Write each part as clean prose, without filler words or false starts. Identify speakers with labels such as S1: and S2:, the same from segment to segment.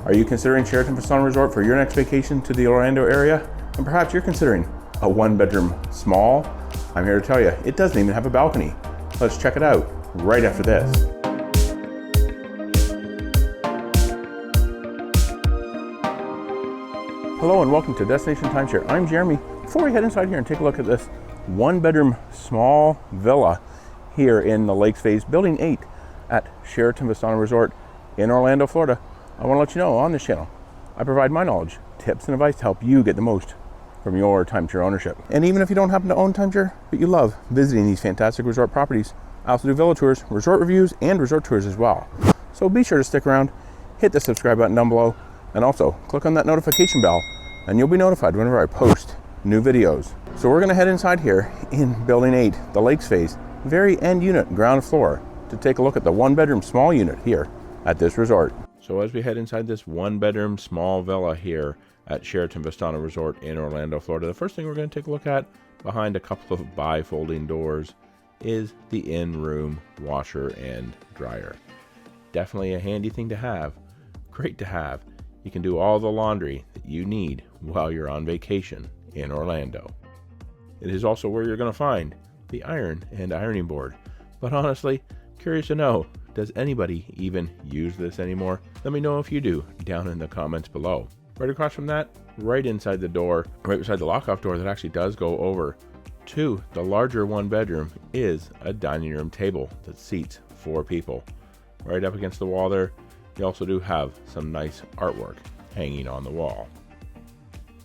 S1: Are you considering Sheraton Vistana Resort for your next vacation to the Orlando area? And perhaps you're considering a one-bedroom small? I'm here to tell you, it doesn't even have a balcony. Let's check it out right after this. Hello and welcome to Destination Timeshare. I'm Jeremy. Before we head inside here and take a look at this one-bedroom small villa here in the Lakes Phase Building 8 at Sheraton Vistana Resort in Orlando, Florida, I want to let you know on this channel, I provide my knowledge, tips, and advice to help you get the most from your timeshare ownership. And even if you don't happen to own timeshare, but you love visiting these fantastic resort properties, I also do villa tours, resort reviews, and resort tours as well. So be sure to stick around, hit the subscribe button down below, and also click on that notification bell, and you'll be notified whenever I post new videos. So we're going to head inside here in Building 8, the Lakes Phase, very end unit, ground floor, to take a look at the one-bedroom small unit here at this resort. So as we head inside this one-bedroom small villa here at Sheraton Vistana Resort in Orlando, Florida, the first thing we're going to take a look at behind a couple of bifolding doors is the in-room washer and dryer. Definitely a handy thing to have. Great to have. You can do all the laundry that you need while you're on vacation in Orlando. It is also where you're going to find the iron and ironing board. But honestly, curious to know, does anybody even use this anymore? Let me know if you do down in the comments below. Right across from that, right inside the door, right beside the lock-off door that actually does go over to the larger one bedroom, is a dining room table that seats 4 people. Right up against the wall there, you also do have some nice artwork hanging on the wall.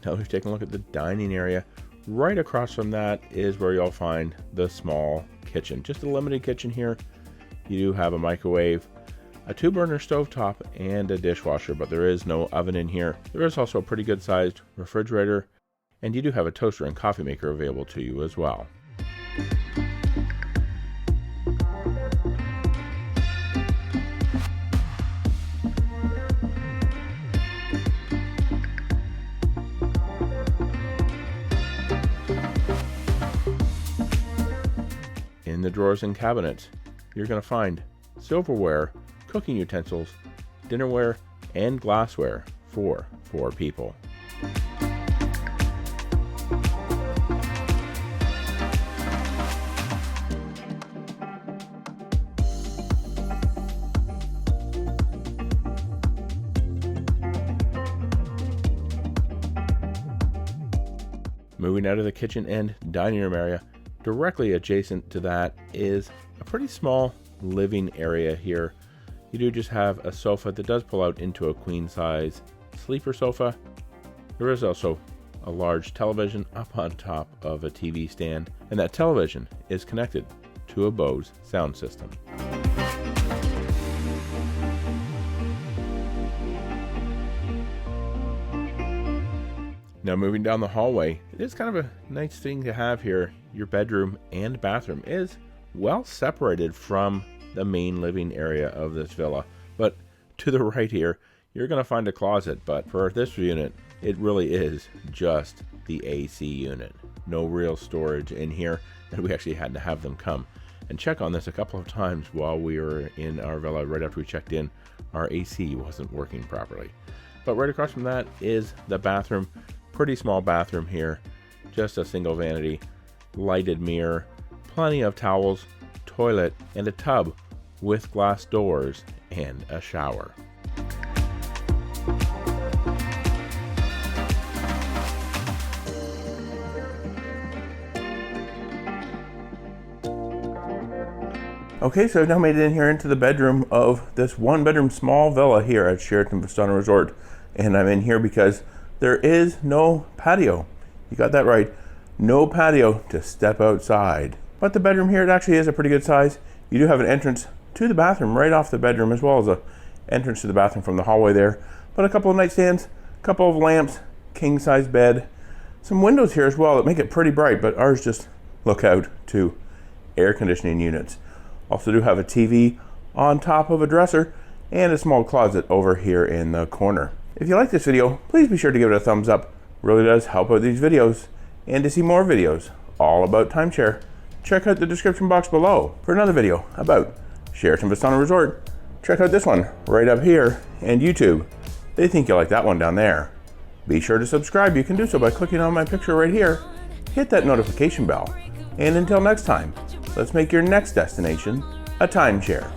S1: Now we've taken a look at the dining area. Right across from that is where you'll find the small kitchen. Just a limited kitchen here. You do have a microwave, a 2-burner stovetop, and a dishwasher, but there is no oven in here. There is also a pretty good sized refrigerator, and you do have a toaster and coffee maker available to you as well. In the drawers and cabinets, you're going to find silverware, cooking utensils, dinnerware, and glassware for 4 people. Moving out of the kitchen and dining room area, directly adjacent to that is a pretty small living area here. You do just have a sofa that does pull out into a queen size sleeper sofa. There is also a large television up on top of a TV stand, and that television is connected to a Bose sound system. Now moving down the hallway, it is kind of a nice thing to have here. Your bedroom and bathroom is well separated from the main living area of this villa. But to the right here, you're going to find a closet, but for this unit, it really is just the AC unit. No real storage in here, and we actually had to have them come and check on this a couple of times while we were in our villa. Right after we checked in, our AC wasn't working properly. But right across from that is the bathroom. Pretty small bathroom here, just a single vanity, lighted mirror, plenty of towels, toilet, and a tub with glass doors and a shower. Okay, so I've now made it in here into the bedroom of this one-bedroom small villa here at Sheraton Vistana Resort, and I'm in here because there is no patio. You got that right. No patio to step outside. But the bedroom here, it actually is a pretty good size. You do have an entrance to the bathroom right off the bedroom, as well as a entrance to the bathroom from the hallway there. But a couple of nightstands, a couple of lamps, king size bed, some windows here as well that make it pretty bright, but ours just look out to air conditioning units. Also do have a TV on top of a dresser and a small closet over here in the corner. If you like this video, please be sure to give it a thumbs up. It really does help out these videos. And to see more videos all about timeshare, check out the description box below for another video about Sheraton Vistana Resort. Check out this one right up here, and YouTube They think you'll like that one down there. Be sure to subscribe. You can do so by clicking on my picture right here. Hit that notification bell. And until next time, let's make your next destination a timeshare.